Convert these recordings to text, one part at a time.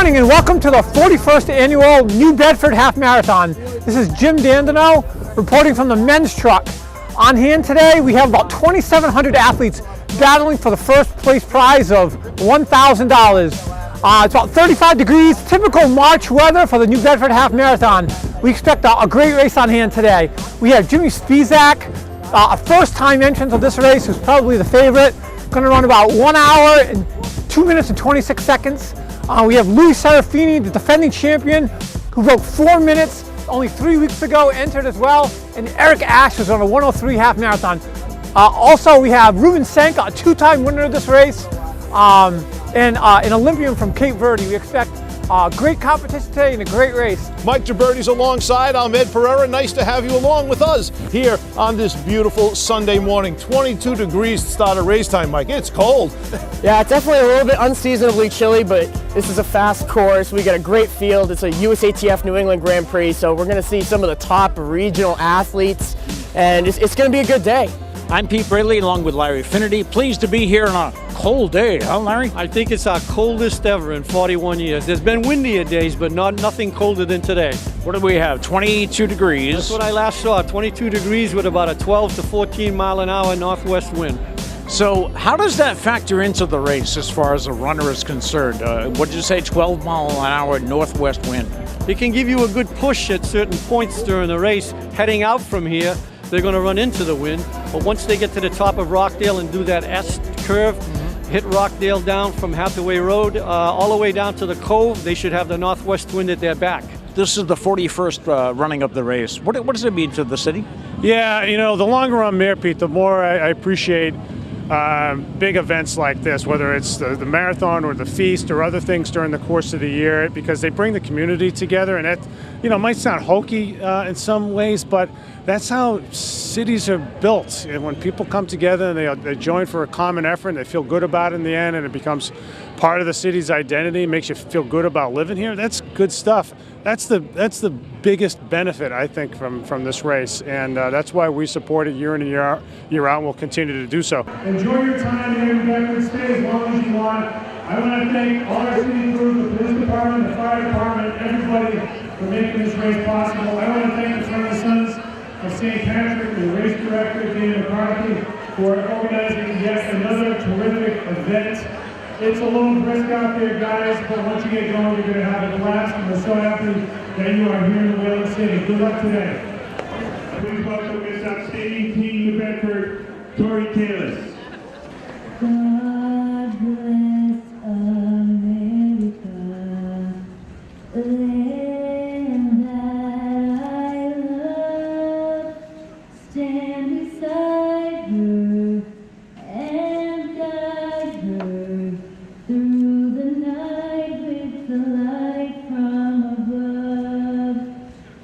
morning and welcome to the 41st annual New Bedford Half Marathon. This is Jim Dandino reporting from the men's truck. On hand today we have about 2,700 athletes battling for the first place prize of $1,000. It's about 35 degrees, typical March weather for the New Bedford Half Marathon. We expect a great race on hand today. We have Jimmy Spizak, a first-time entrant of this race who's probably the favorite. Going to run about 1 hour and 2 minutes and 26 seconds. We have Louis Serafini, the defending champion, who broke 4 minutes only 3 weeks ago, entered as well. And Eric Ash is on a 1:03 half marathon. Also, we have Ruben Senka, a two-time winner of this race, and an Olympian from Cape Verde. We expect great competition today and a great race. Mike Gibberti's alongside. I'm Ed Pereira. Nice to have you along with us here on this beautiful Sunday morning. 22 degrees to start a race time, Mike. It's cold. Yeah, it's definitely a little bit unseasonably chilly, but this is a fast course. We got a great field. It's a USATF New England Grand Prix, so we're going to see some of the top regional athletes, and it's going to be a good day. I'm Pete Braley along with Larry Finnerty. Pleased to be here on a cold day, huh, Larry? I think it's our coldest ever in 41 years. There's been windier days, but nothing colder than today. What do we have? 22 degrees. That's what I last saw, 22 degrees with about a 12 to 14 mile an hour northwest wind. So how does that factor into the race as far as a runner is concerned? What did you say, 12 mile an hour northwest wind? It can give you a good push at certain points during the race. Heading out from here, they're going to run into the wind, but once they get to the top of Rockdale and do that S curve, hit Rockdale down from Hathaway Road all the way down to the Cove, they should have the northwest wind at their back. This is the 41st running of the race. What does it mean to the city? Yeah, you know, the longer I'm there, Pete, the more I appreciate big events like this, whether it's the marathon or the feast or other things during the course of the year, because they bring the community together. And that, you know, might sound hokey in some ways, but that's how cities are built. And when people come together and they join for a common effort and they feel good about it in the end, and it becomes part of the city's identity, makes you feel good about living here, that's good stuff. That's the biggest benefit, I think, from this race, and that's why we support it year in and year out, and we'll continue to do so. Enjoy your time here in Bedford. Stay as long as you want. I want to thank all our city crews, the police department, the fire department, everybody for making this race possible. I want to thank the Frontrunners Sons of St. Patrick, the race director, Dana McCarthy, for organizing yet another terrific event. It's a little brisk out there, guys, but once you get going, you're going to have a blast, and we're so happy that you are here in the Wayland City. Good luck today. Please welcome Miss Outstanding Team New Bedford, Tori Kalis. God bless America, the land that I love. Stand beside her and guide her through the night with the light from above.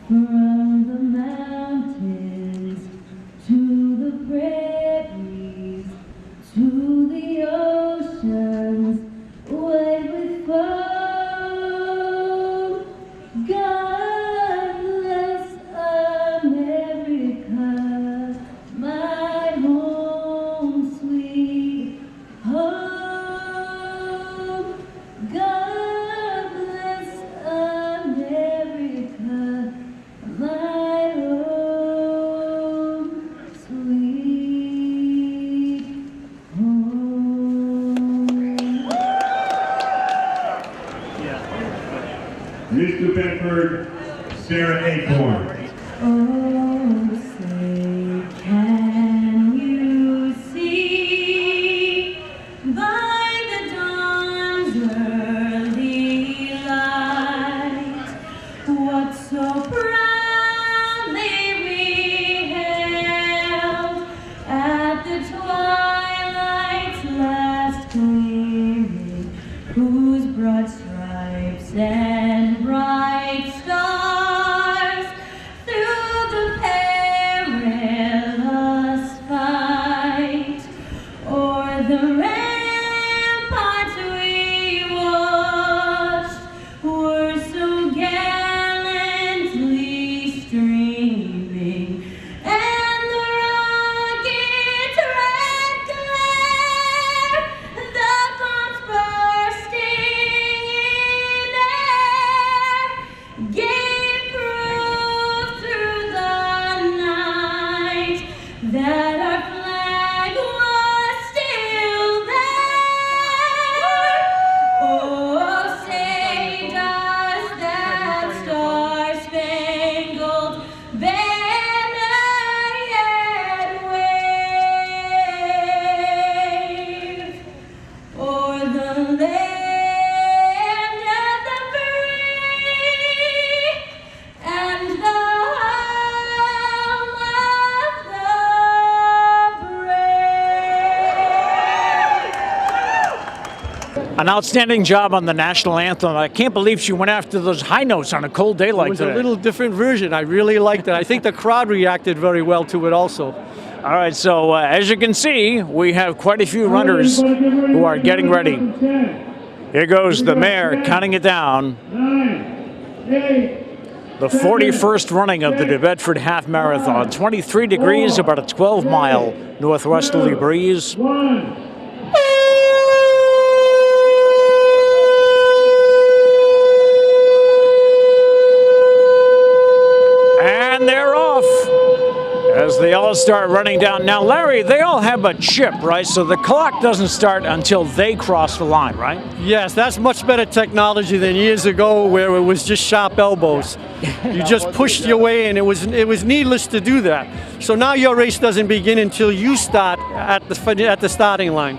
From the mountains to the prairies, to the oceans, white with foam. God bless America, my home, sweet home. God bless America, my home, sweet home. Miss New Bedford, Sarah Acorn. Oh, say, can you see by the dawn's early light what so proudly we hailed at the twilight's last gleaming, whose broad stripes and bright stars that our flag was still there. Oh, say does that star-spangled banner yet wave o'er the land of the free and the home of the brave. An outstanding job on the national anthem. I can't believe she went after those high notes on a cold day It like was today. a little different version. I really liked it. I think the crowd reacted very well to it also. All right, so as you can see, we have quite a few runners who are getting ready. Here goes the mayor counting it down. 9, 8, The 41st running of the New Bedford Half Marathon. 23 degrees, about a 12-mile northwesterly breeze. 1. And they're off as they all start running down. Now, Larry, they all have a chip, right? So the clock doesn't start until they cross the line, right? Yes, that's much better technology than years ago where it was just sharp elbows. You just pushed your way and it was needless to do that. So now your race doesn't begin until you start at the starting line.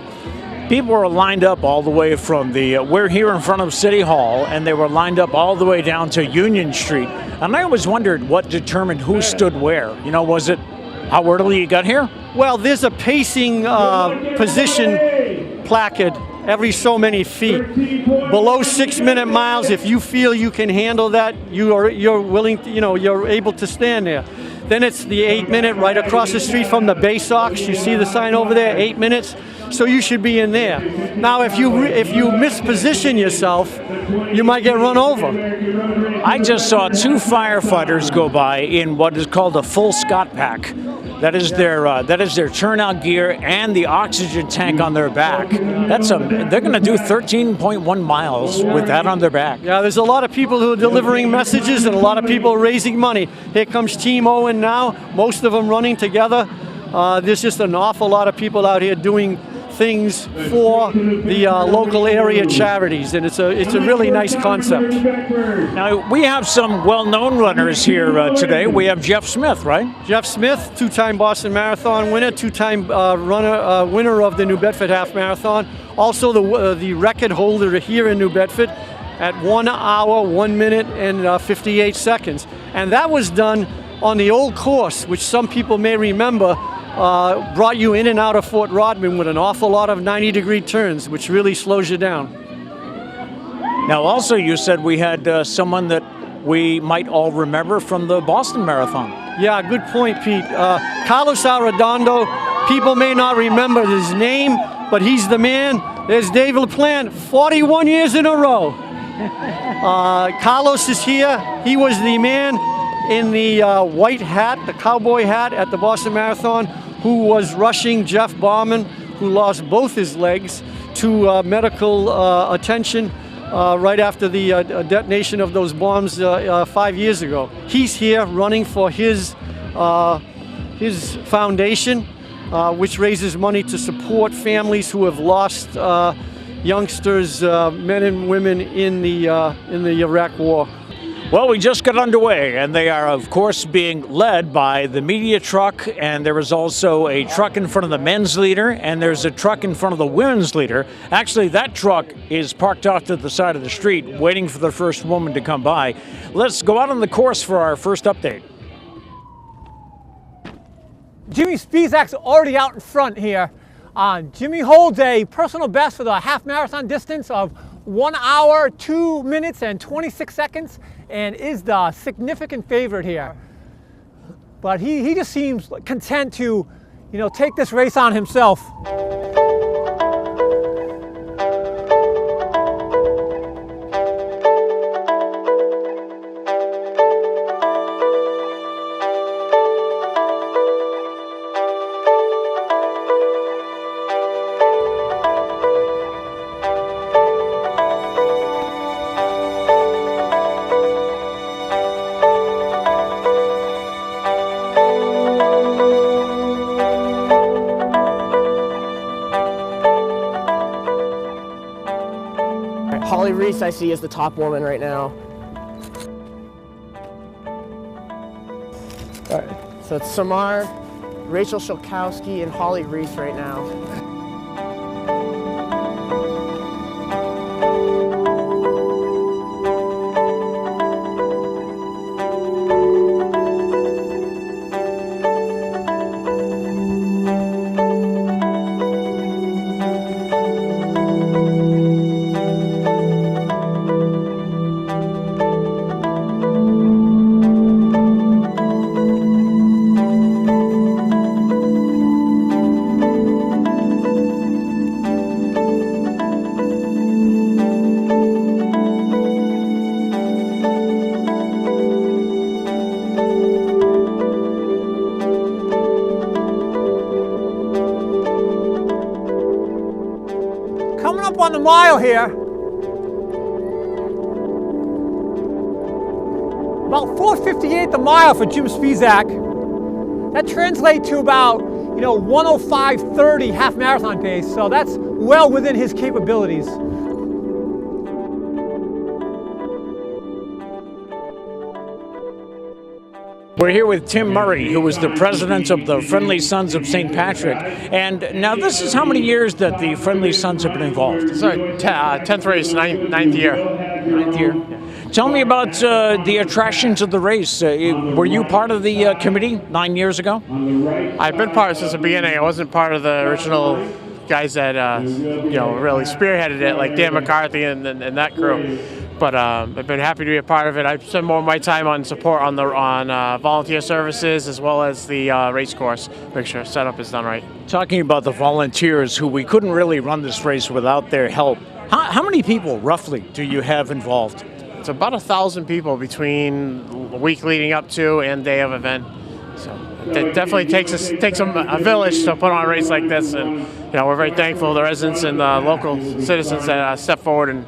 People were lined up all the way from we're here in front of City Hall, and they were lined up all the way down to Union Street. And I always wondered what determined who stood where. You know, was it how early you got here? Well, there's a pacing position placard every so many feet. Below 6-minute miles, if you feel you can handle that, you're willing to, you're able to stand there. Then it's the 8-minute right across the street from the Bay Sox. You see the sign over there, 8 minutes. So you should be in there. Now, if you misposition yourself, you might get run over. I just saw 2 firefighters go by in what is called a full Scott pack. That is their turnout gear and the oxygen tank on their back. They're going to do 13.1 miles with that on their back. Yeah, there's a lot of people who are delivering messages and a lot of people raising money. Here comes Team Owen now, most of them running together. There's just an awful lot of people out here doing things for the local area charities, and it's a really nice concept. Now, we have some well-known runners here today. We have Jeff Smith, right? Jeff Smith, 2-time Boston Marathon winner, 2-time winner of the New Bedford Half Marathon. Also the record holder here in New Bedford at 1 hour, 1 minute, and 58 seconds. And that was done on the old course, which some people may remember, brought you in and out of Fort Rodman with an awful lot of 90-degree turns, which really slows you down. Now, also, you said we had someone that we might all remember from the Boston Marathon. Yeah, good point, Pete. Carlos Arredondo, people may not remember his name, but he's the man. There's Dave LaPlante, 41 years in a row. Carlos is here. He was the man in the white hat, the cowboy hat at the Boston Marathon, who was rushing Jeff Bauman, who lost both his legs, to medical attention right after the detonation of those bombs 5 years ago. He's here running for his foundation, which raises money to support families who have lost youngsters, men and women in the Iraq War. Well, we just got underway, and they are, of course, being led by the media truck, and there is also a truck in front of the men's leader, and there's a truck in front of the women's leader. Actually, that truck is parked off to the side of the street, waiting for the first woman to come by. Let's go out on the course for our first update. Jimmy Spizak's already out in front here. Jimmy holds a personal best for the half marathon distance of 1 hour, 2 minutes, and 26 seconds, and is the significant favorite here. But he just seems content to, take this race on himself. Holly Reese I see as the top woman right now. All right, so it's Samar, Rachel Shulkowski, and Holly Reese right now. Coming up on the mile here, about 4:58 the mile for Jim Spizak. That translates to about 1:05:30 half marathon pace, so that's well within his capabilities. We're here with Tim Murray, who was the president of the Friendly Sons of St. Patrick. And now this is how many years that the Friendly Sons have been involved? Sorry, 10th race, ninth year. Ninth year. Tell me about the attractions of the race. Were you part of the committee 9 years ago? I've been part since the beginning. I wasn't part of the original guys that really spearheaded it, like Dan McCarthy and that crew. But I've been happy to be a part of it. I spend more of my time on support on volunteer services as well as the race course. Make sure setup is done right. Talking about the volunteers, who we couldn't really run this race without their help. How many people roughly do you have involved? It's about 1,000 people between the week leading up to and day of event. So it definitely takes a village to put on a race like this, and we're very thankful to the residents and the local citizens that step forward and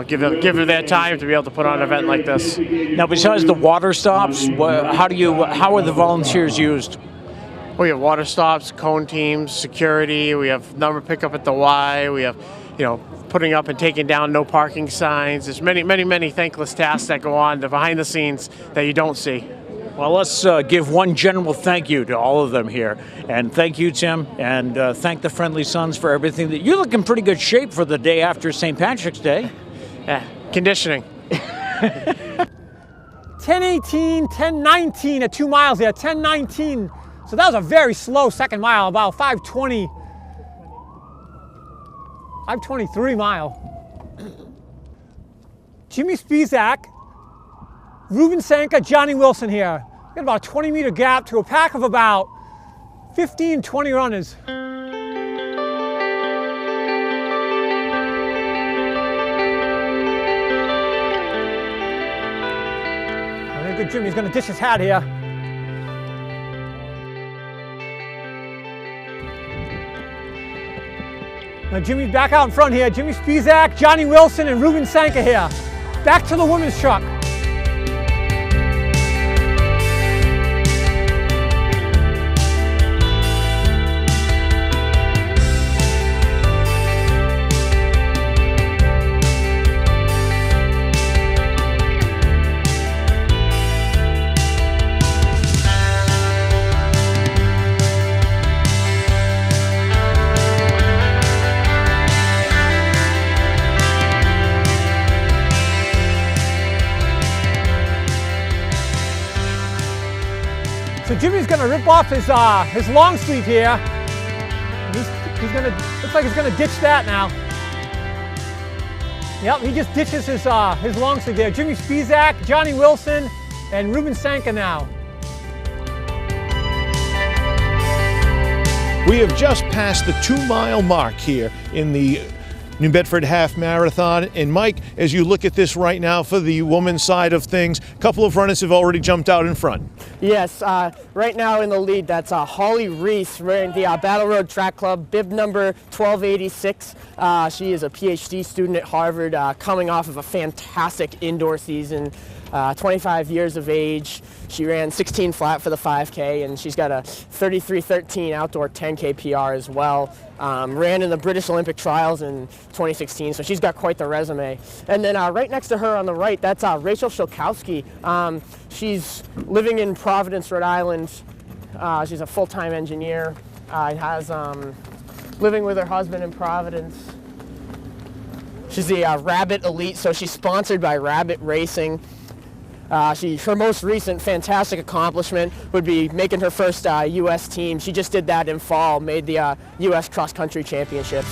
give it their time to be able to put on an event like this. Now, besides the water stops, how are the volunteers used? We have water stops, cone teams, security. We have number pickup at the Y. We have, putting up and taking down no parking signs. There's many thankless tasks that go on behind the scenes that you don't see. Well, let's give one general thank you to all of them here. And thank you, Tim, and thank the Friendly Sons for everything. You're looking pretty good shape for the day after St. Patrick's Day. Yeah, conditioning. 10:18, 10:19 at 2 miles there, 10:19. So that was a very slow second mile, about 5:20, 5:23 mile. Jimmy Spizak, Ruben Sanka, Johnny Wilson here. Got about a 20-meter gap to a pack of about 15, 20 runners. I think good Jimmy's going to ditch his hat here. Now Jimmy's back out in front here. Jimmy Spizak, Johnny Wilson, and Ruben Sanka here. Back to the women's truck. So Jimmy's going to rip off his long sleeve here. He's going to, looks like he's going to ditch that now. Yep, he just ditches his long sleeve there. Jimmy Spizak, Johnny Wilson, and Ruben Sanka now. We have just passed the 2-mile mark here in the New Bedford Half Marathon. And Mike, as you look at this right now for the women's side of things, a couple of runners have already jumped out in front. Yes, right now in the lead, that's Holly Reese wearing the Battle Road Track Club, bib number 1286. She is a PhD student at Harvard, coming off of a fantastic indoor season. 25 years of age. She ran 16 flat for the 5K, and she's got a 33:13 outdoor 10K PR as well. Ran in the British Olympic trials in 2016, so she's got quite the resume. And then right next to her on the right, that's Rachel Shilkowski. She's living in Providence, Rhode Island. She's a full-time engineer. Has living with her husband in Providence. She's the Rabbit Elite, so she's sponsored by Rabbit Racing. Her most recent fantastic accomplishment would be making her first U.S. team. She just did that in fall, made the U.S. Cross Country Championships.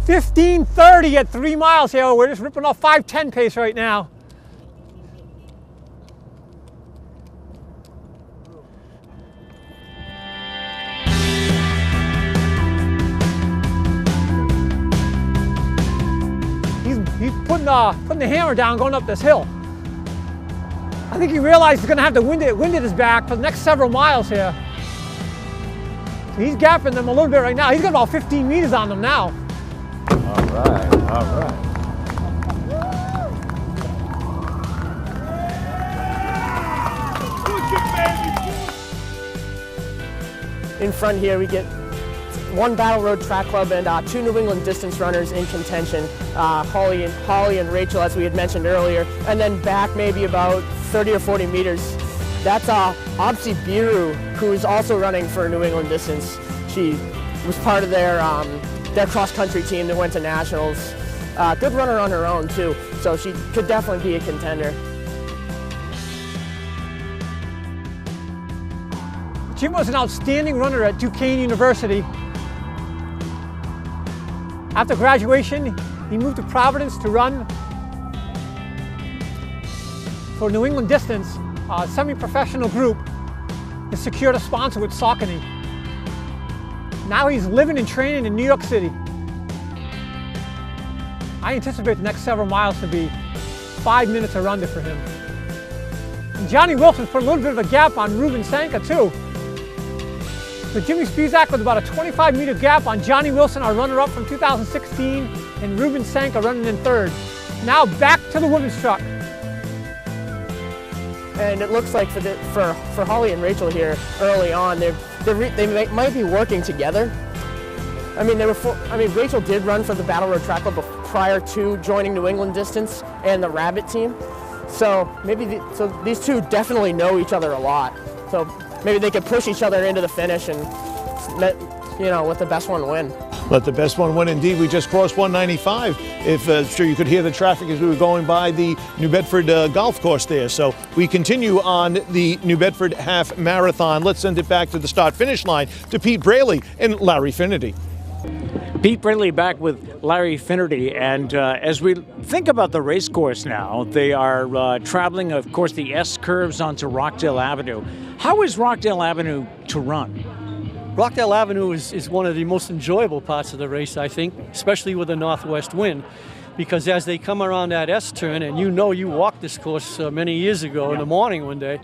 $15:30 at 3 miles here. We're just ripping off 5:10 pace right now. He's putting the hammer down going up this hill. I think he realized he's going to have the wind at his back for the next several miles here. So he's gapping them a little bit right now. He's got about 15 meters on them now. All right, all right. In front here, we get one Battle Road Track Club and 2 New England distance runners in contention, Holly and Rachel, as we had mentioned earlier. And then back maybe about 30 or 40 meters, that's Obsi Biru, who's also running for New England distance. She was part of their cross-country team that went to nationals. Good runner on her own, too, so she could definitely be a contender. Jim was an outstanding runner at Duquesne University. After graduation, he moved to Providence to run for New England Distance, a semi-professional group that secured a sponsor with Saucony. Now he's living and training in New York City. I anticipate the next several miles to be 5 minutes of running for him. And Johnny Wilson's put a little bit of a gap on Ruben Sanka too. So Jimmy Spizak with about a 25-meter gap on Johnny Wilson, our runner-up from 2016, and Ruben Sanka running in third. Now back to the women's truck. And it looks like for Holly and Rachel here early on, they might be working together. I mean, Rachel did run for the Battle Road Track Club prior to joining New England Distance and the Rabbit team. So so these two definitely know each other a lot. So maybe they could push each other into the finish and let the best one win. Let the best one win indeed. We just crossed 195. Sure you could hear the traffic as we were going by the New Bedford golf course there. So we continue on the New Bedford Half Marathon. Let's send it back to the start-finish line to Pete Braley and Larry Finnerty. Pete Braley back with Larry Finnerty, and as we think about the race course now, they are traveling, of course, the S curves onto Rockdale Avenue. How is Rockdale Avenue to run? Rockdale Avenue is one of the most enjoyable parts of the race, I think, especially with the northwest wind, because as they come around that S turn, and you walked this course many years ago in the morning one day,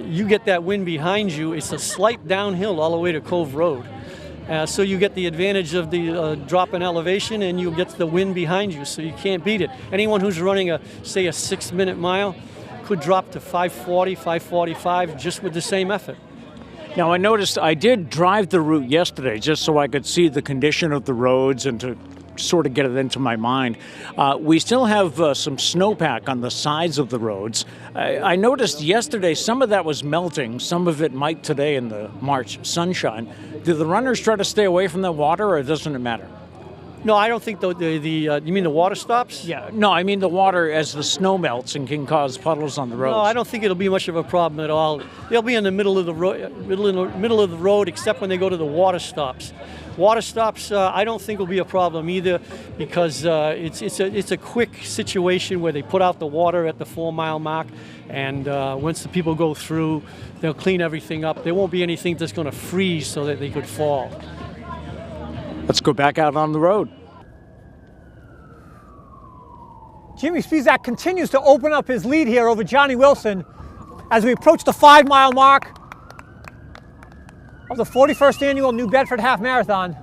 you get that wind behind you. It's a slight downhill all the way to Cove Road. So you get the advantage of the drop in elevation, and you get the wind behind you, so you can't beat it. Anyone who's running say a 6-minute mile could drop to 5:40, 5:45 just with the same effort. Now I noticed I did drive the route yesterday just so I could see the condition of the roads and to sort of get it into my mind. We still have some snowpack on the sides of the roads. I noticed yesterday some of that was melting, some of it might today in the March sunshine. Do the runners try to stay away from the water, or doesn't it matter? No, I don't think you mean the water stops? Yeah, no, I mean the water as the snow melts and can cause puddles on the roads. No, I don't think it'll be much of a problem at all. They'll be in the middle of the road, except when they go to the water stops. Water stops, I don't think will be a problem either, because it's a quick situation where they put out the water at the 4-mile mark, and once the people go through, they'll clean everything up. There won't be anything that's going to freeze so that they could fall. Let's go back out on the road. Jimmy Spizak continues to open up his lead here over Johnny Wilson. as we approach the 5-mile mark of the 41st annual New Bedford Half Marathon.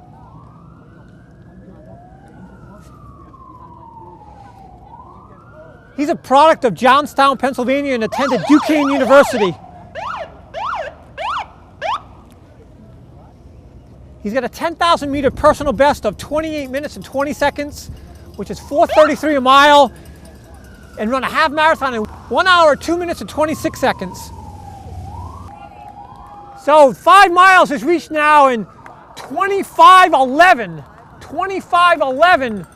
He's a product of Johnstown, Pennsylvania, and attended Duquesne University. He's got a 10,000 meter personal best of 28 minutes and 20 seconds, which is 4:33 a mile, and run a half marathon in 1 hour, 2 minutes and 26 seconds. So 5 miles is reached now in 25:11. 25:11.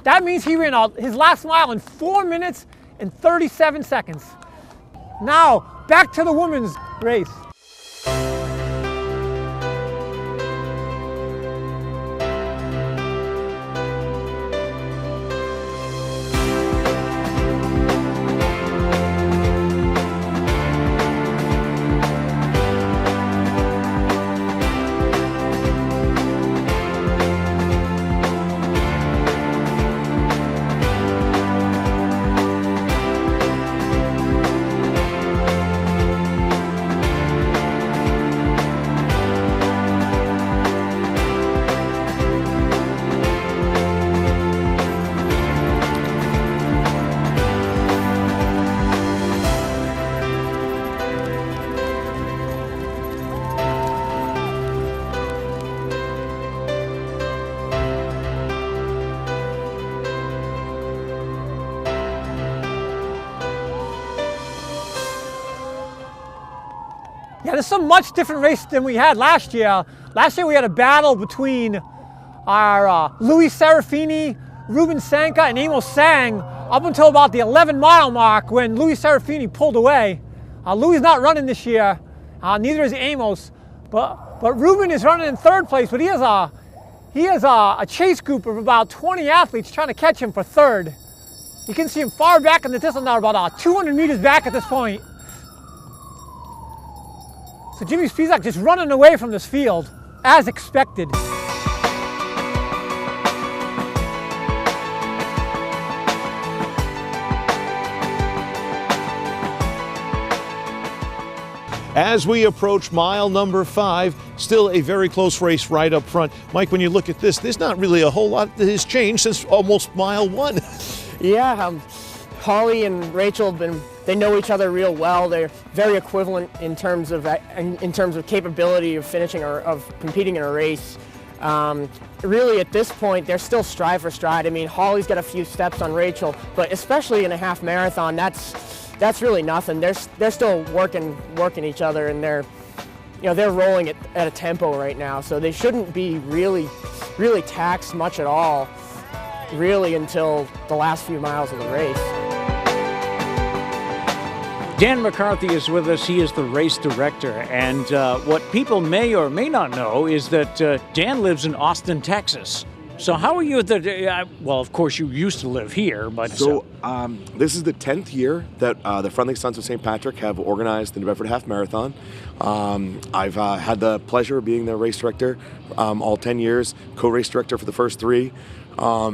That means he ran his last mile in 4 minutes and 37 seconds. Now, back to the women's race. Yeah, this is a much different race than we had last year. Last year we had a battle between our Louis Serafini, Ruben Sanka, and Amos Sang up until about the 11-mile mark when Louis Serafini pulled away. Louis is not running this year, neither is Amos, but Ruben is running in 3rd place, but he has a chase group of about 20 athletes trying to catch him for 3rd. You can see him far back in the distance now, about 200 meters back at this point. So Jimmy Spizak just running away from this field, as expected. As we approach mile number 5, still a very close race right up front. Mike, when you look at this, there's not really a whole lot that has changed since almost mile 1. Yeah, Holly and Rachel they know each other real well. They're very equivalent in terms of capability of finishing or of competing in a race. Really, at this point, they're still stride for stride. I mean, Holly's got a few steps on Rachel, but especially in a half marathon, that's really nothing. They're still working each other, and they're rolling at a tempo right now. So they shouldn't be really taxed much at all, really, until the last few miles of the race. Dan McCarthy is with us. He is the race director. And what people may or may not know is that Dan lives in Austin, Texas. So how are you at the, well, of course you used to live here, but... So this is the 10th year that the Friendly Sons of St. Patrick have organized the New Bedford Half Marathon. I've had the pleasure of being the race director all 10 years, co-race director for the first 3. I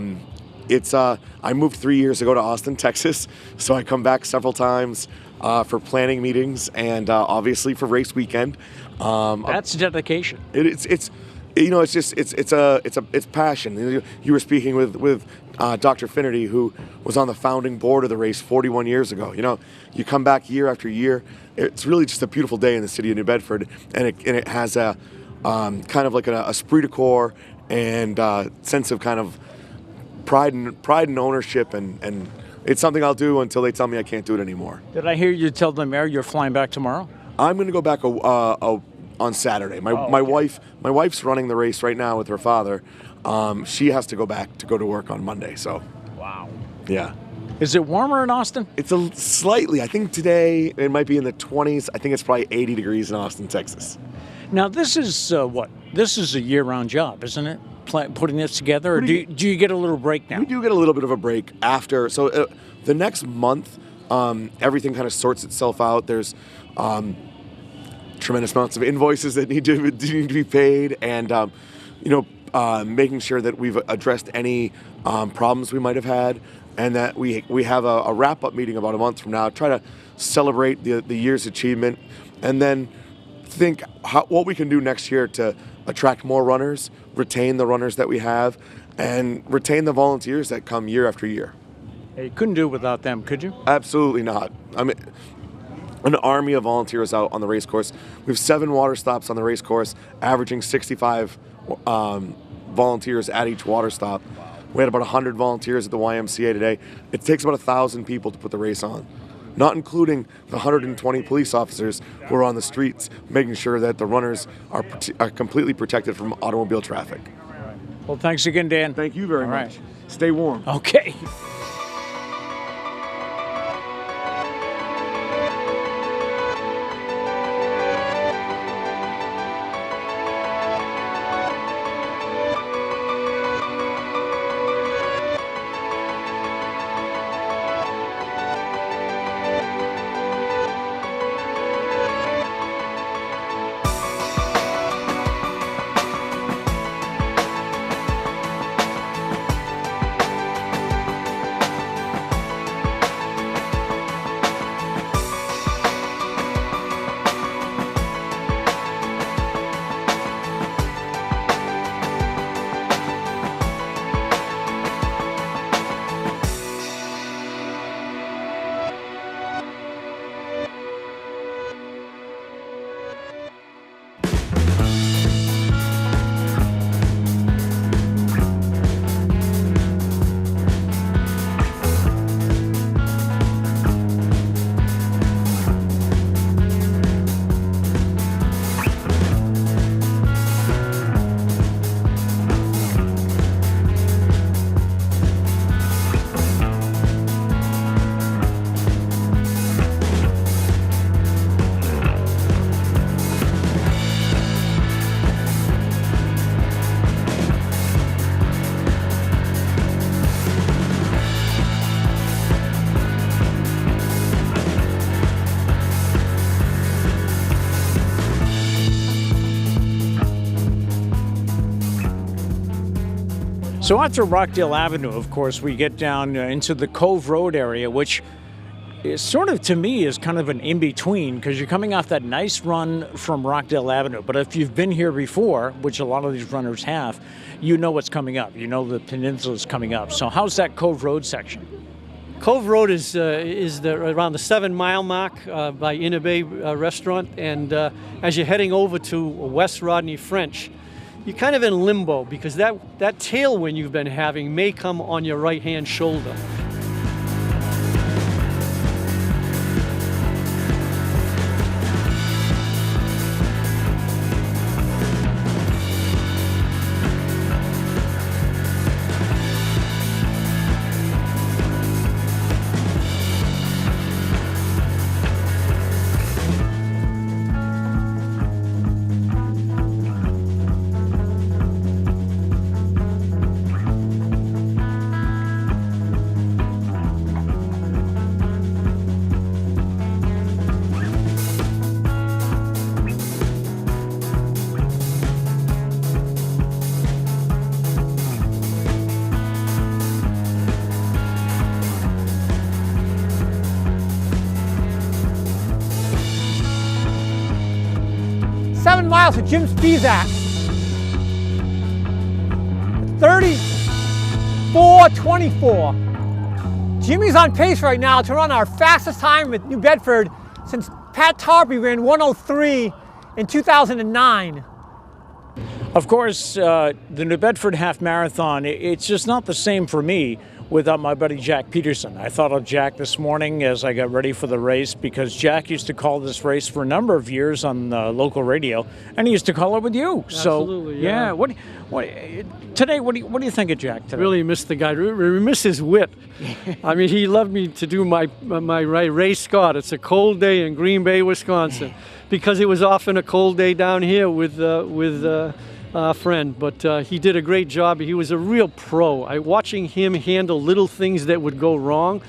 moved 3 years ago to Austin, Texas, so I come back several times for planning meetings and obviously for race weekend. That's dedication. It's passion. You were speaking with Dr. Finnerty, who was on the founding board of the race 41 years ago. You come back year after year. It's really just a beautiful day in the city of New Bedford, and it has a kind of like a esprit de corps and sense of kind of pride and ownership, and it's something I'll do until they tell me I can't do it anymore. Did I hear you tell the mayor you're flying back tomorrow? I'm going to go back on Saturday. My wife's running the race right now with her father. She has to go back to go to work on Monday. So. Wow. Yeah. Is it warmer in Austin? It's slightly. I think today it might be in the 20s. I think it's probably 80 degrees in Austin, Texas. Now this is what? This is a year-round job, isn't it? Putting this together, or do you get a little break now? We do get a little bit of a break after. So the next month, everything kind of sorts itself out. There's tremendous amounts of invoices that need to be paid, and making sure that we've addressed any problems we might have had, and that we have a wrap-up meeting about a month from now, try to celebrate the year's achievement, and then think what we can do next year to attract more runners, retain the runners that we have, and retain the volunteers that come year after year. Hey, you couldn't do it without them, could you? Absolutely not. I mean, an army of volunteers out on the race course. We have 7 water stops on the race course, averaging 65 volunteers at each water stop. We had about 100 volunteers at the YMCA today. It takes about 1,000 people to put the race on, not including the 120 police officers who are on the streets, making sure that the runners are completely protected from automobile traffic. Well, thanks again, Dan. Thank you very much. Right. Stay warm. Okay. So after Rockdale Avenue, of course, we get down into the Cove Road area, which is sort of, to me, is kind of an in-between, because you're coming off that nice run from Rockdale Avenue. But if you've been here before, which a lot of these runners have, you know what's coming up. You know the peninsula's coming up. So how's that Cove Road section? Cove Road is around the 7 mile mark by Inner Bay Restaurant, and as you're heading over to West Rodney French, you're kind of in limbo, because that tailwind you've been having may come on your right-hand shoulder. Miles to Jim Spizak. 34:24. Jimmy's on pace right now to run our fastest time with New Bedford since Pat Tarpey ran 1:03 in 2009. Of course, the New Bedford Half Marathon, it's just not the same for me without my buddy Jack Peterson. I thought of Jack this morning as I got ready for the race, because Jack used to call this race for a number of years on local radio, and he used to call it with you. Absolutely, so yeah. What today? What do you think of Jack today? Really miss the guy. We miss his wit. I mean, he loved me to do my race, Scott. It's a cold day in Green Bay, Wisconsin, because it was often a cold day down here with friend, but he did a great job. He was a real pro. Watching him handle little things that would go wrong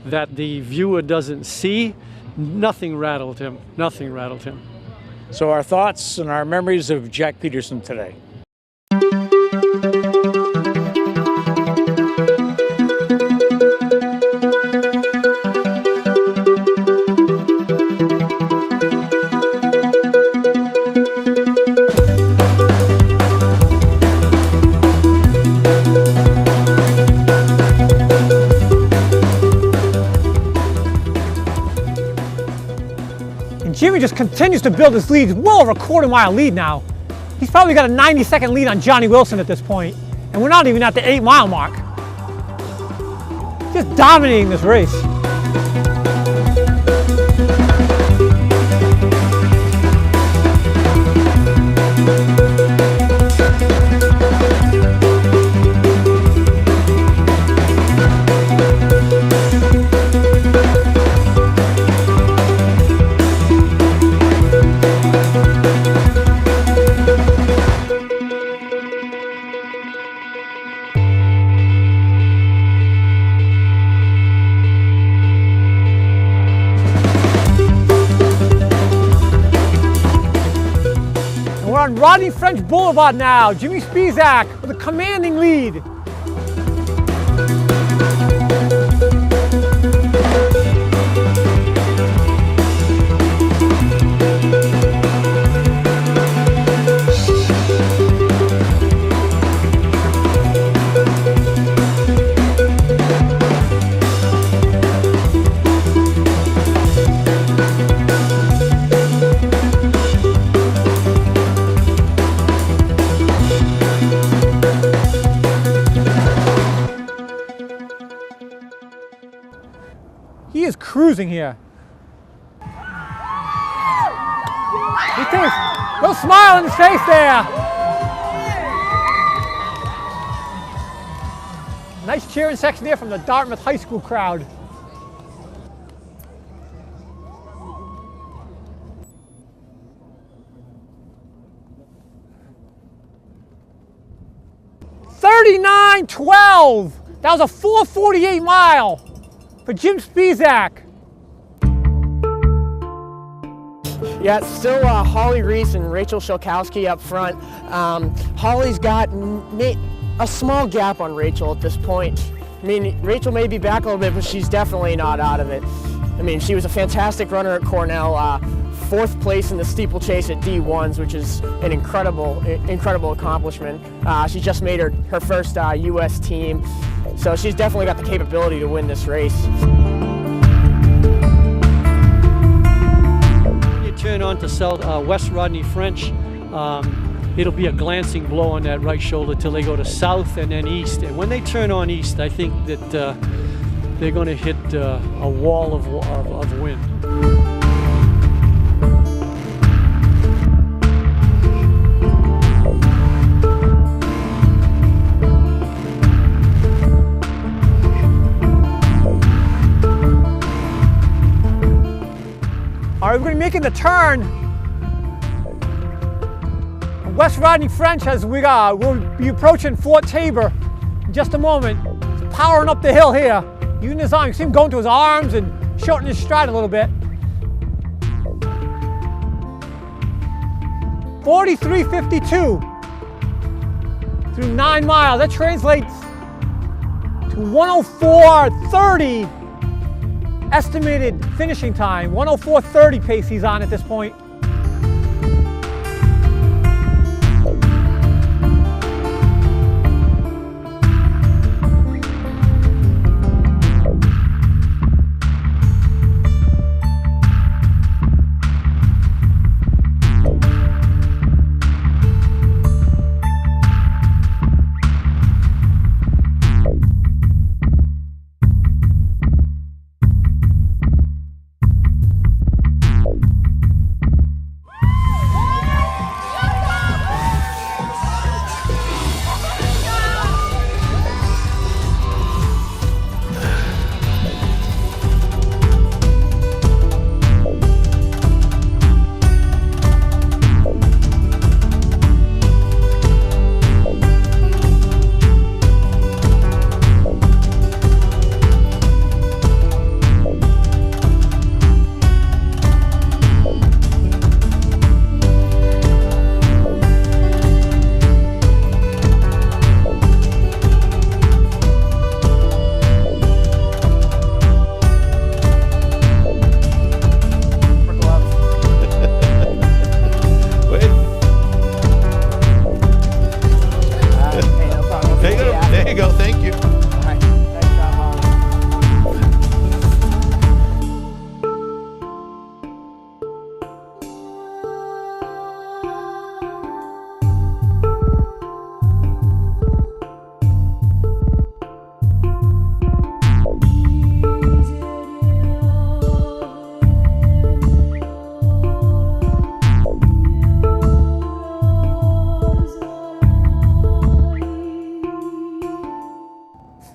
that the viewer doesn't see, nothing rattled him. Nothing rattled him. So our thoughts and our memories of Jack Peterson today. just continues to build his lead. He's well over a quarter-mile lead now. He's probably got a 90-second lead on Johnny Wilson at this point, and we're not even at the 8-mile mark. Just dominating this race. We're on Rodney French Boulevard now. Jimmy Spizak with a commanding lead. He is cruising here. He takes a little smile on his face there. Nice cheering section there from the Dartmouth High School crowd. $39.12. That was a 4:48 mile for Jim Spizak. Yeah, it's still Holly Reese and Rachel Shelkowski up front. Holly's got a small gap on Rachel at this point. I mean, Rachel may be back a little bit, but she's definitely not out of it. I mean, she was a fantastic runner at Cornell, 4th place in the steeplechase at D1s, which is an incredible accomplishment. She just made her first U.S. team, so she's definitely got the capability to win this race. You turn on to West Rodney French, it'll be a glancing blow on that right shoulder till they go to south and then east. And when they turn on east, I think that they're going to hit a wall of wind. All right, we're going to be making the turn. West Rodney French as we'll be approaching Fort Tabor in just a moment. He's powering up the hill here. Using his arms, you see him going to his arms and shortening his stride a little bit. 43:52 through 9 miles. That translates to 104:30 estimated finishing time. 104:30 pace he's on at this point.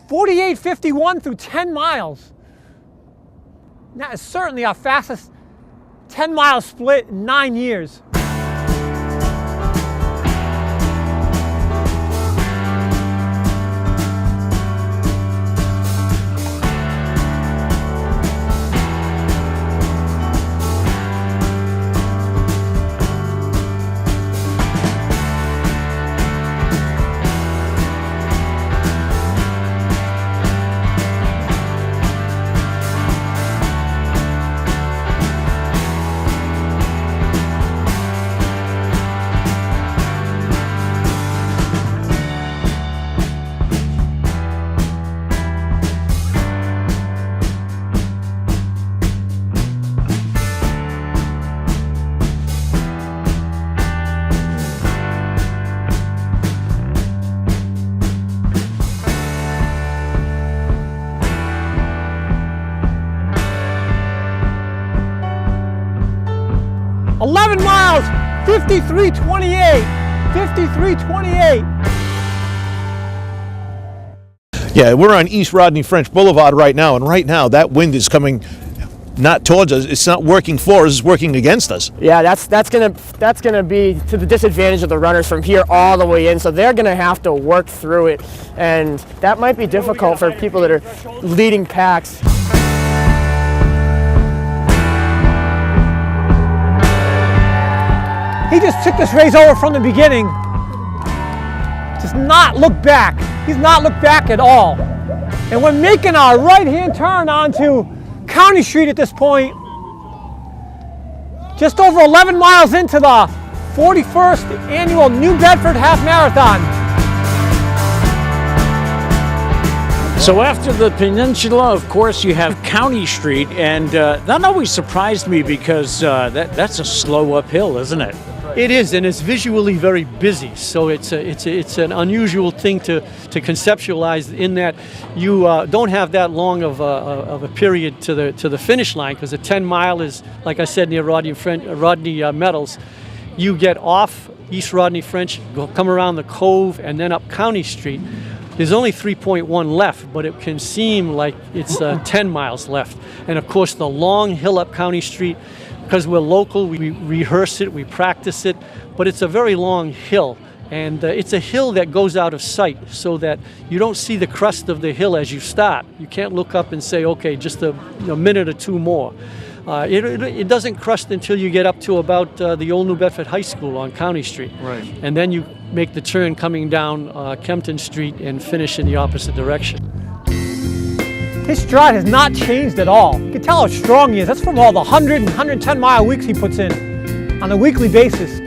48:51 through 10 miles. That is certainly our fastest 10-mile split in 9 years. "11 miles, 53:28, 53:28. Yeah, we're on East Rodney French Boulevard right now, and right now that wind is coming not towards us. It's not working for us, it's working against us. Yeah, that's gonna be to the disadvantage of the runners from here all the way in. So they're gonna have to work through it, and that might be difficult for people that are leading packs. He just took this race over from the beginning. Does not look back. He's not looked back at all. And we're making our right-hand turn onto County Street at this point. Just over 11 miles into the 41st annual New Bedford Half Marathon. So after the peninsula, of course, you have County Street, and that always surprised me because that's a slow uphill, isn't it? It is, and it's visually very busy. So it's an unusual thing to conceptualize in that you don't have that long of a period to the finish line, because the 10 mile is, like I said, near Rodney Meadows. You get off East Rodney French, come around the Cove, and then up County Street. There's only 3.1 left, but it can seem like it's 10 miles left. And of course, the long hill up County Street, because we're local, we rehearse it, we practice it, but it's a very long hill. And it's a hill that goes out of sight, so that you don't see the crest of the hill as you start. You can't look up and say, okay, just a minute or two more. It doesn't crest until you get up to about the old New Bedford High School on County Street. Right. And then you make the turn coming down Kempton Street and finish in the opposite direction. His stride has not changed at all. You can tell how strong he is. That's from all the 100 and 110 mile weeks he puts in on a weekly basis.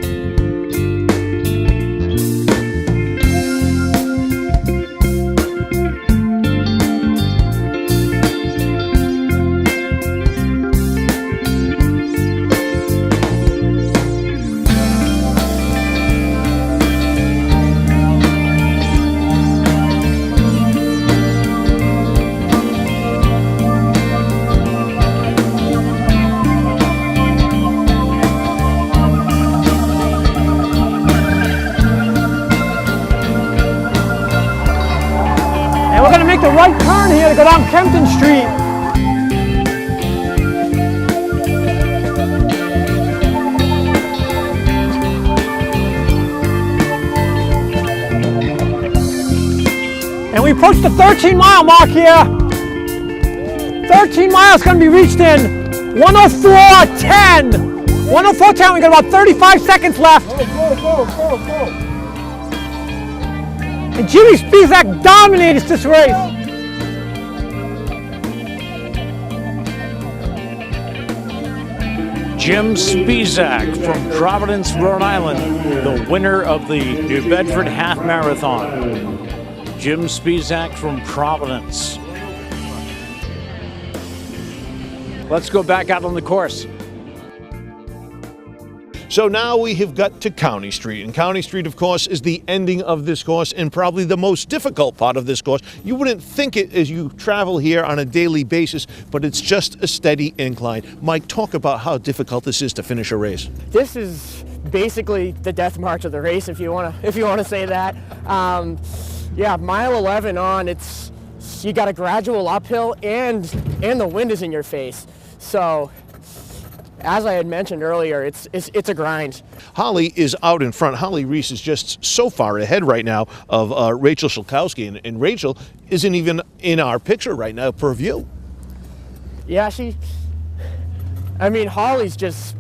And we're going to make the right turn here to go down Kempton Street. And we approach the 13-mile mark here. 13 miles going to be reached in 104.10. 104.10, we got about 35 seconds left. Go. And Jimmy Spizak dominates this race. Jim Spizak from Providence, Rhode Island, the winner of the New Bedford Half Marathon. Jim Spizak from Providence. Let's go back out on the course. So now we have got to County Street, and County Street, of course, is the ending of this course and probably the most difficult part of this course. You wouldn't think it as you travel here on a daily basis, but it's just a steady incline. Mike, talk about how difficult this is to finish a race. This is basically the death march of the race, if you want to say that. Yeah, mile 11 on, it's just, you got a gradual uphill and the wind is in your face. So as I had mentioned earlier, it's a grind. Holly is out in front. Holly Reese is just so far ahead right now of Rachel Shulkowski, and Rachel isn't even in our picture right now per view. Yeah, Holly's just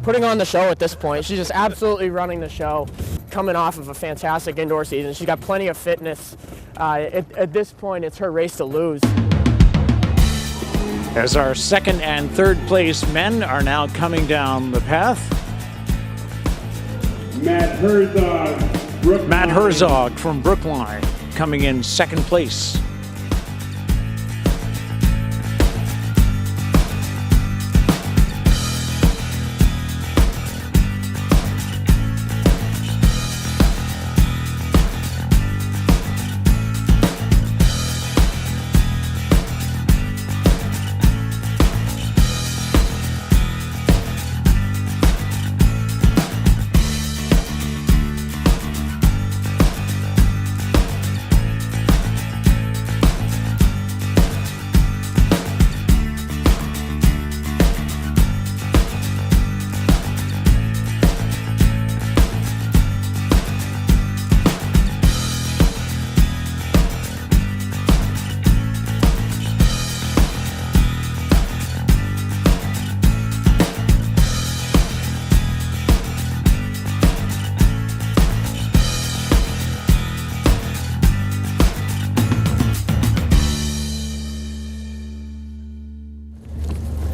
putting on the show at this point. She's just absolutely running the show, coming off of a fantastic indoor season. She's got plenty of fitness. At this point, it's her race to lose. As our second and third place men are now coming down the path. Matt Herzog. Matt Herzog from Brookline coming in second place.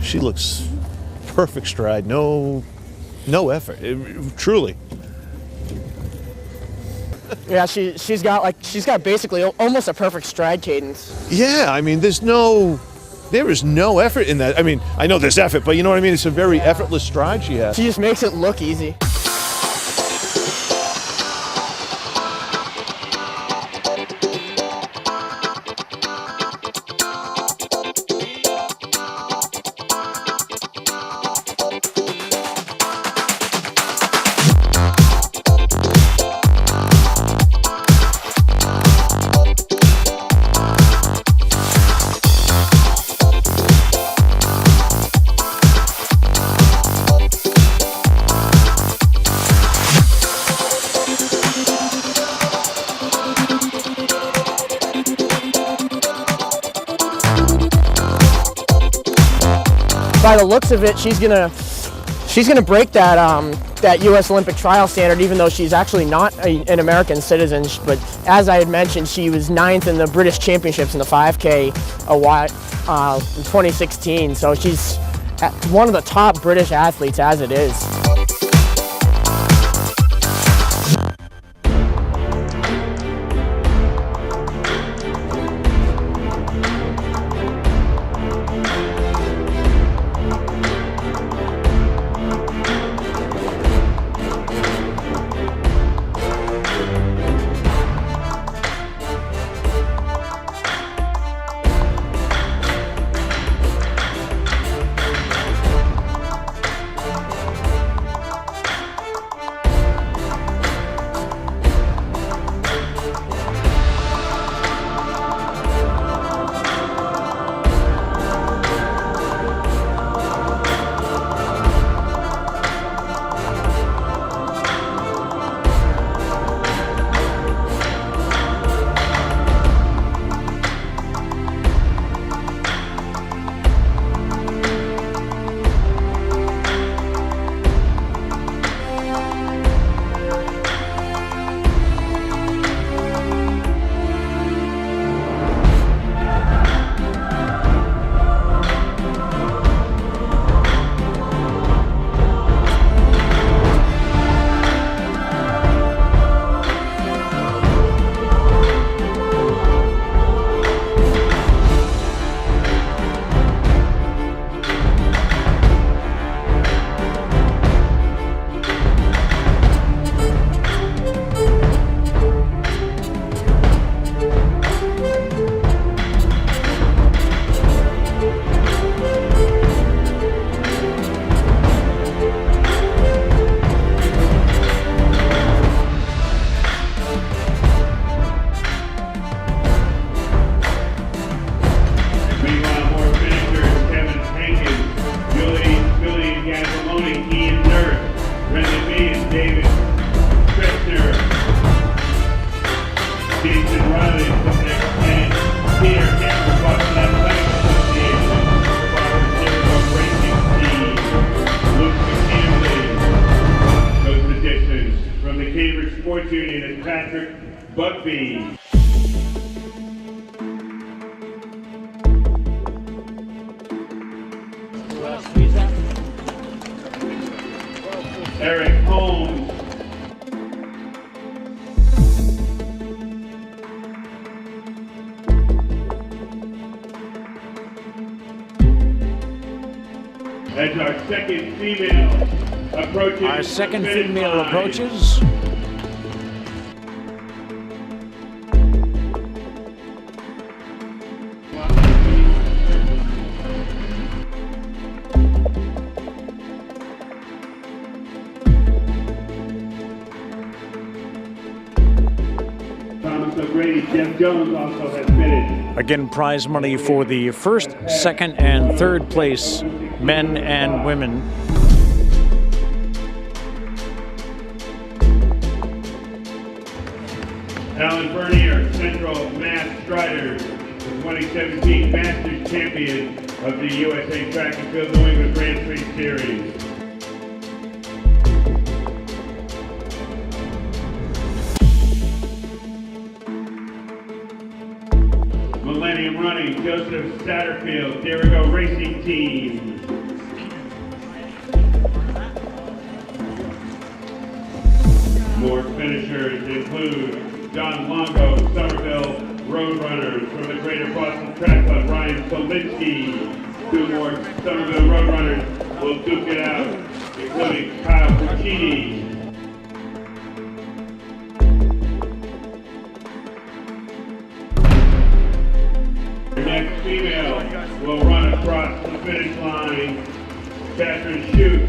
She looks perfect stride, no effort, truly. Yeah, she's got basically almost a perfect stride cadence. Yeah, I mean, there is no effort in that. I mean, I know there's effort, but you know what I mean? It's a very effortless stride she has. She just makes it look easy. By the looks of it, she's gonna break that U.S. Olympic trial standard, even though she's actually not an American citizen. But as I had mentioned, she was 9th in the British Championships in the 5K in 2016. So she's one of the top British athletes as it is. Sports Union is Patrick Bugby. Eric Holmes. That's our second female approaches. Our second female approaches. Jeff Jones also has fitted. Again, prize money for the first, second, and third place men and women. Alan Bernier, Central Mass Striders, the 2017 Masters Champion of the USA Track and Field New England Grand Prix Series. Millennium Running, Joseph Satterfield, Derigo Racing Team. More finishers include John Longo, Somerville Roadrunners from the Greater Boston Track Club, Ryan Solinsky. Two more Somerville Roadrunners will duke it out, including Kyle Puccini. The next female will run across the finish line, Catherine Shute.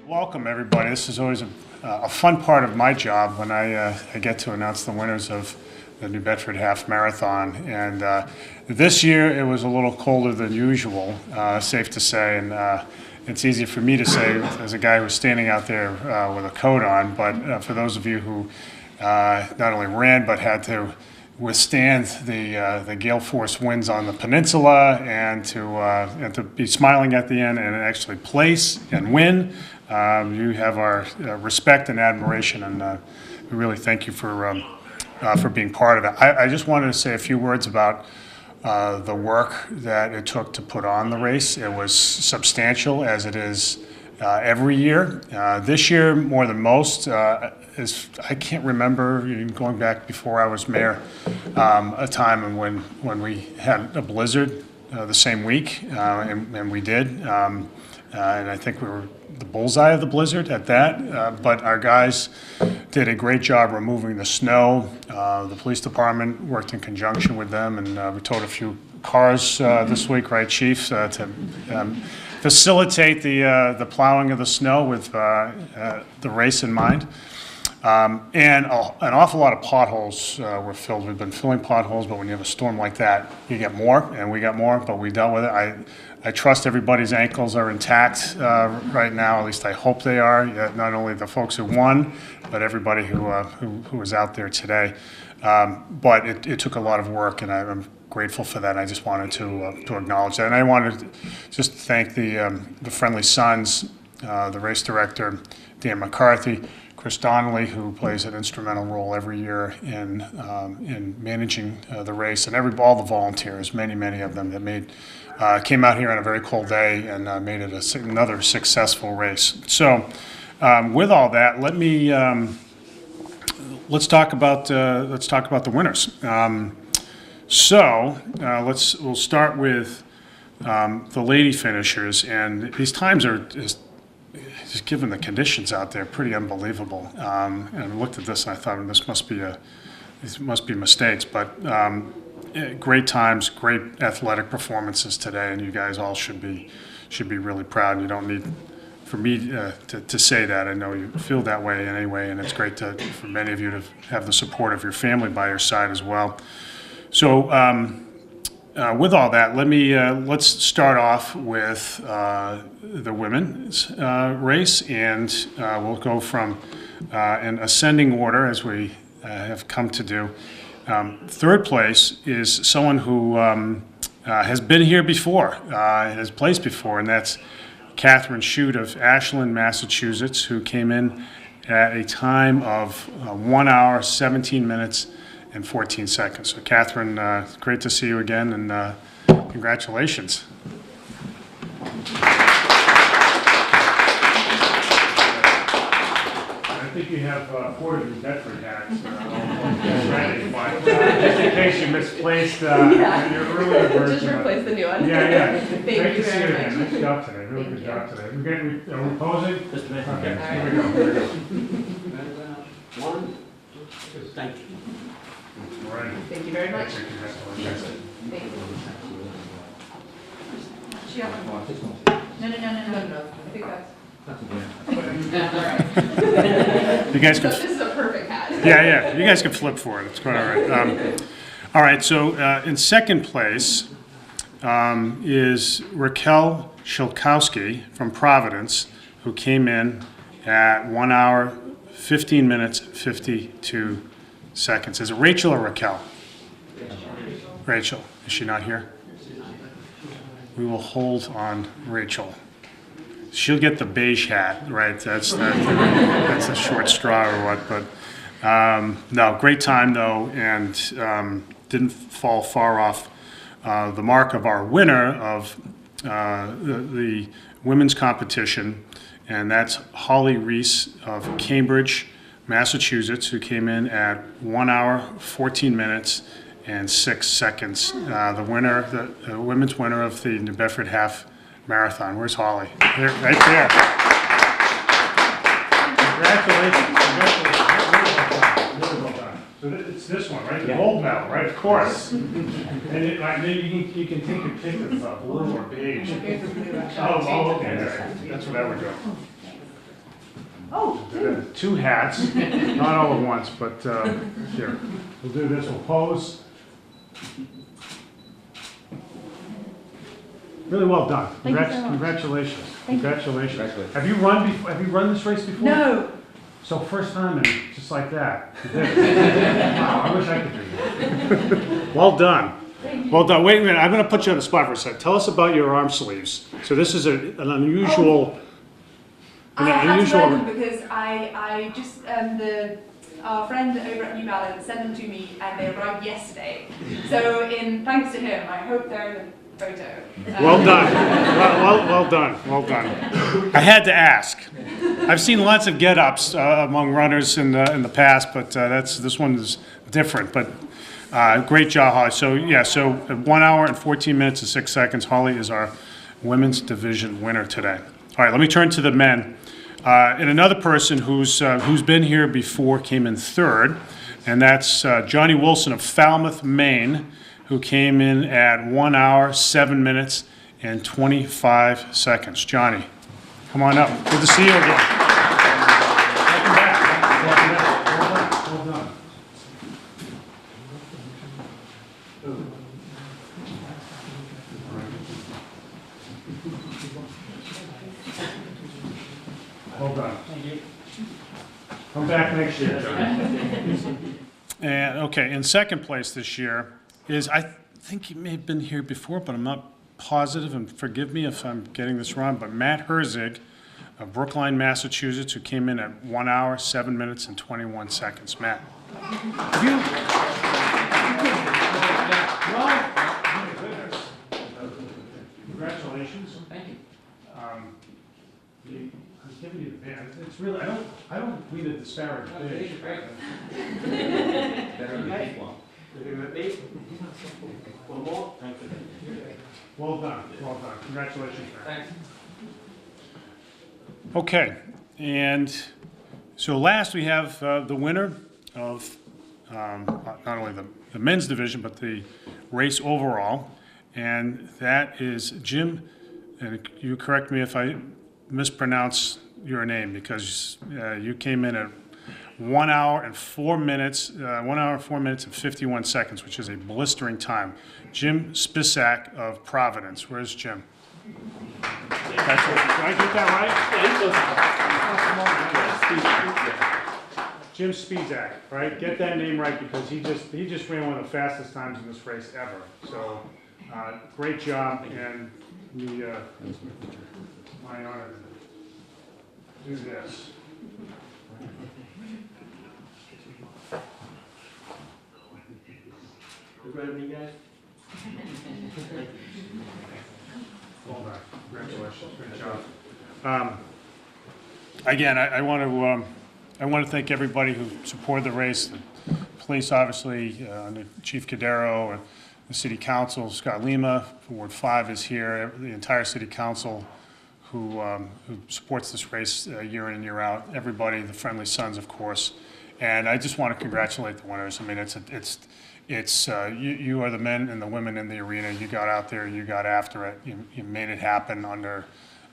Welcome, everybody. This is always a fun part of my job when I get to announce the winners of the New Bedford Half Marathon. And this year it was a little colder than usual, safe to say. And it's easy for me to say as a guy who's standing out there with a coat on. But for those of you who not only ran but had to withstand the gale force winds on the peninsula and to be smiling at the end and actually place and win, you have our respect and admiration, and we really thank you for being part of it. I just wanted to say a few words about the work that it took to put on the race. It was substantial, as it is every year. This year, more than most, I can't remember, going back before I was mayor, a time when we had a blizzard the same week, and we did. And I think we were the bullseye of the blizzard at that. But our guys did a great job removing the snow. The police department worked in conjunction with them, and we towed a few cars this week, right, Chief, to facilitate the plowing of the snow with the race in mind. And an awful lot of potholes were filled. We've been filling potholes, but when you have a storm like that, you get more, and we got more, but we dealt with it. I trust everybody's ankles are intact right now, at least I hope they are, not only the folks who won, but everybody who was out there today. But it took a lot of work, and I'm grateful for that. I just wanted to acknowledge that. And I wanted to just thank the Friendly Sons, the race director, Dan McCarthy, Chris Donnelly, who plays an instrumental role every year in managing the race, and all the volunteers, many of them that came out here on a very cold day and made it another successful race. So, with all that, let's talk about the winners. We'll start with the lady finishers, and these times are just given the conditions out there, pretty unbelievable. And I looked at this and I thought, these must be mistakes, but great times, great athletic performances today, and you guys all should be really proud. And you don't need for me to say that. I know you feel that way anyway, and it's great for many of you to have the support of your family by your side as well. So with all that, let's start off with the women's race, and we'll go from an ascending order as we have come to do. Third place is someone who has been here before, has placed before, and that's Catherine Shute of Ashland, Massachusetts, who came in at a time of 1 hour, 17 minutes, and 14 seconds. So Catherine, great to see you again, and congratulations. I think you have 4 of your Bedford hats ready, but just in case you misplaced your earlier version. Just replace the new one. Yeah. Thank Great you to see you very again. much. Nice job today. Really good job today. Are we posing? Just a minute. Okay, Okay. here we go. Here we go. One, two, thank you. All right. Thank you very much. Congratulations. Thank you. No. I think that's. You guys can. This is a perfect hat. Yeah. You guys can flip for it. It's quite all right. All right. So in second place is Raquel Shilkowski from Providence, who came in at 1 hour, 15 minutes, 52 seconds. Is it Rachel or Raquel? Rachel. Is she not here? We will hold on Rachel. She'll get the beige hat, right? That's a short straw or what, but no, great time though, and didn't fall far off the mark of our winner of the women's competition, and that's Holly Reese of Cambridge, Massachusetts, who came in at 1 hour, 14 minutes, and 6 seconds. The winner, the women's winner of the New Bedford Half Marathon. Where's Holly? There, right there. Congratulations. Really well done. So it's this one, right? The gold medal, right? Of course. And maybe you can take a pick of blue or beige. Oh, okay. That's what I would go. Oh, 2 hats, not all at once, but here. We'll do this. We'll pose. Really well done. Thank you so much. Congratulations. Thank you. Congratulations. Have you run this race before? No. So first time, and just like that. You did it. Wow, I wish I could do that. Well done. Well done. Wait a minute. I'm going to put you on the spot for a second. Tell us about your arm sleeves. So this is an unusual. I had to wear them because I just our friend over at New Balance sent them to me and they arrived yesterday. So thanks to him, I hope they're in the photo. Well done. Well done. Well done. I had to ask. I've seen lots of get-ups among runners in the past, but this one is different. But great job, Holly. So yeah, so 1 hour and 14 minutes and 6 seconds. Holly is our women's division winner today. All right, let me turn to the men. And another person who's been here before came in third, and that's Johnny Wilson of Falmouth, Maine, who came in at 1 hour, 7 minutes, and 25 seconds. Johnny, come on up. Good to see you again. Welcome back. Well done. Well done. Thank you. Come back next year, John. And okay, in second place this year is, I think he may have been here before, but I'm not positive, and forgive me if I'm getting this wrong, but Matt Herzig of Brookline, Massachusetts, who came in at 1 hour, 7 minutes, and 21 seconds. Matt. Have you? Congratulations. Thank you. I'm giving you the band. It's really, I don't mean to disparage Dave. One more. Well done. Congratulations, man. Thanks. Okay, and so last we have the winner of not only the men's division, but the race overall, and that is Jim, and you correct me if I mispronounce your name, because you came in at 1 hour and 4 minutes, 1 hour, 4 minutes and 51 seconds, which is a blistering time. Jim Spisak of Providence. Where's Jim? Did I get that right? Jim Spisak, right? Get that name right, because he just ran one of the fastest times in this race ever. So great job, and my honor to do this. Congratulations, great job. Again, I want to thank everybody who supported the race. The police, obviously, under Chief Cadero, and the City Council. Scott Lima, Ward 5 is here. The entire City Council who supports this race year in and year out. Everybody, the Friendly Sons, of course. And I just want to congratulate the winners. I mean, you are the men and the women in the arena. You got out there, you got after it. You made it happen under.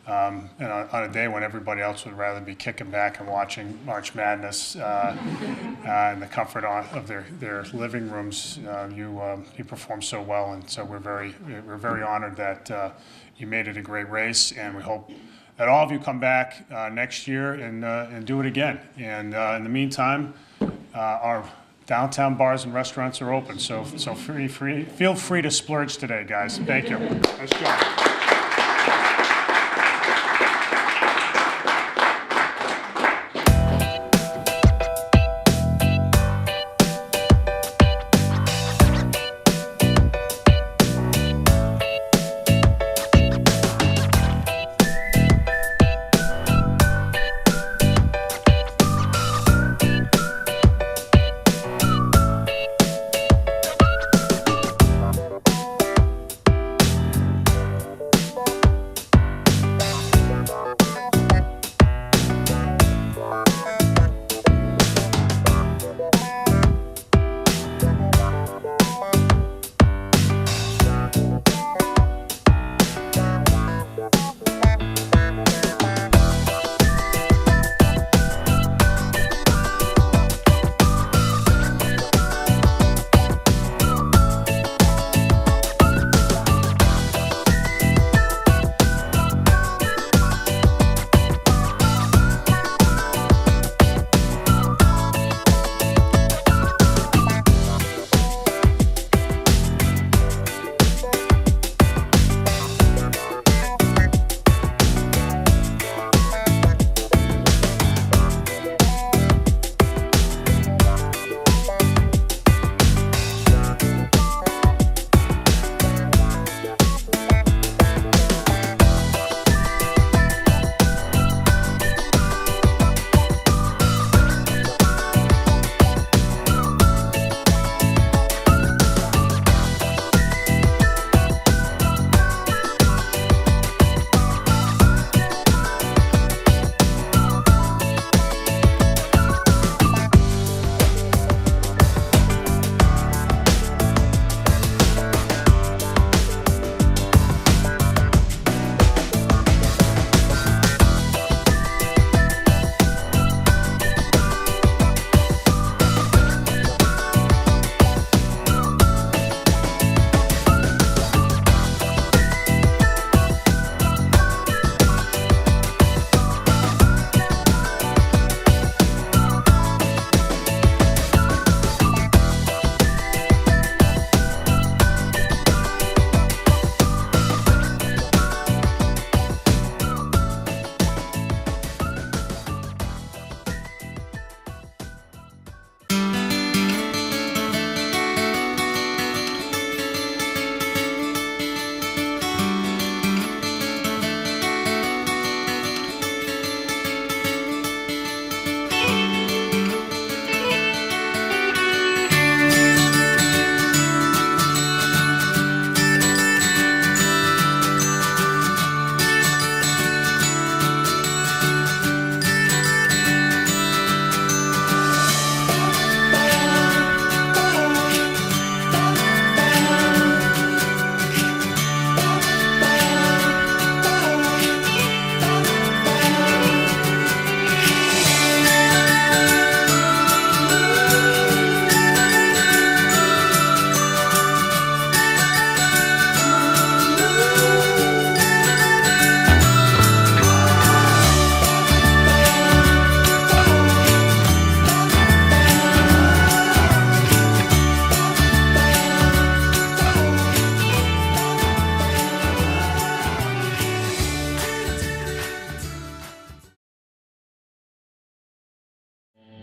On a day when everybody else would rather be kicking back and watching March Madness in the comfort of their living rooms, you performed so well, and so we're very honored that you made it a great race, and we hope that all of you come back next year and do it again. And in the meantime, our downtown bars and restaurants are open, so feel free to splurge today, guys. Thank you. Nice job.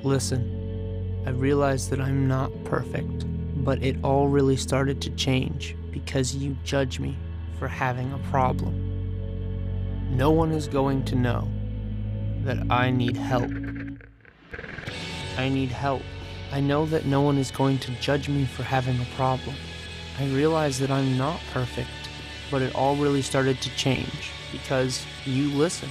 Listen, I realize that I'm not perfect, but it all really started to change because you judge me for having a problem. No one is going to know that I need help. I need help. I know that no one is going to judge me for having a problem. I realize that I'm not perfect, but it all really started to change because you listen.